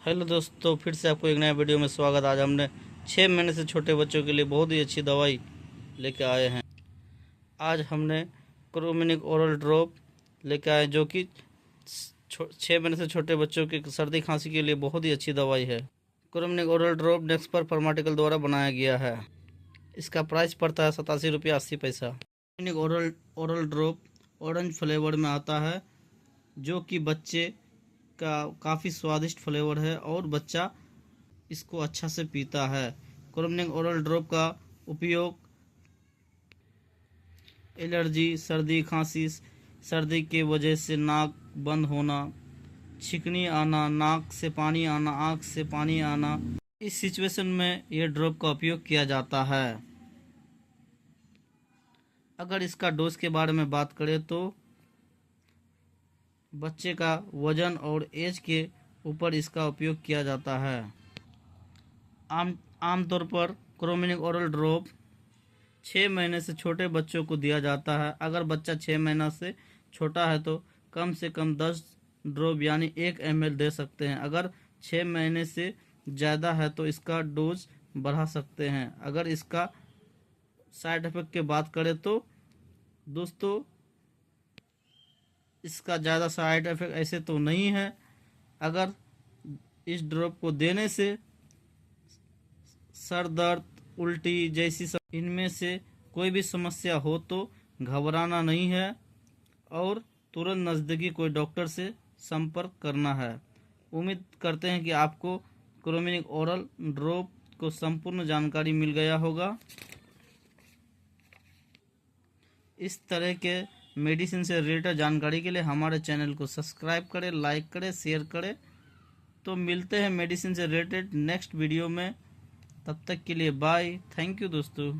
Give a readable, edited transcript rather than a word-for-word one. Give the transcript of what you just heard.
Hello दोस्तों, फिर से आपको एक नया वीडियो में स्वागत। आज हमने 6 महीने से छोटे बच्चों के लिए बहुत ही अच्छी दवाई लेके आए हैं। आज हमने क्रोमिनिक ओरल ड्रॉप लेके आए जो कि 6 महीने से छोटे बच्चों की सर्दी खांसी के लिए बहुत ही अच्छी दवाई है। क्रोमिनिक ओरल ड्रॉप नेक्सपर फार्मास्यूटिकल द्वारा बनाया गया है। इसका प्राइस पड़ता है 87 रुपया 80 पैसा। क्रोमिनिक ओरल ड्रॉप ऑरेंज फ्लेवर में आता है जो कि बच्चे का काफ़ी स्वादिष्ट फ्लेवर है और बच्चा इसको अच्छा से पीता है। क्रोमिनिक ओरल ड्रॉप का उपयोग एलर्जी, सर्दी खांसी, सर्दी के वजह से नाक बंद होना, छिकनी आना, नाक से पानी आना, आँख से पानी आना, इस सिचुएशन में यह ड्रॉप का उपयोग किया जाता है। अगर इसका डोज के बारे में बात करें तो बच्चे का वजन और एज के ऊपर इसका उपयोग किया जाता है। आमतौर पर क्रोमिनिक ओरल ड्रॉप 6 महीने से छोटे बच्चों को दिया जाता है। अगर बच्चा 6 महीना से छोटा है तो कम से कम 10 ड्रॉप यानी 1 ml दे सकते हैं। अगर 6 महीने से ज़्यादा है तो इसका डोज बढ़ा सकते हैं। अगर इसका साइड इफ़ेक्ट की बात करें तो दोस्तों इसका ज़्यादा साइड इफ़ेक्ट ऐसे तो नहीं है। अगर इस ड्रॉप को देने से सर दर्द, उल्टी जैसी इनमें से कोई भी समस्या हो तो घबराना नहीं है और तुरंत नज़दीकी कोई डॉक्टर से संपर्क करना है। उम्मीद करते हैं कि आपको क्रोमिनिक ओरल ड्रॉप को संपूर्ण जानकारी मिल गया होगा। इस तरह के मेडिसिन से रिलेटेड जानकारी के लिए हमारे चैनल को सब्सक्राइब करें, लाइक करें, शेयर करें। तो मिलते हैं मेडिसिन से रिलेटेड नेक्स्ट वीडियो में। तब तक के लिए बाय। थैंक यू दोस्तों।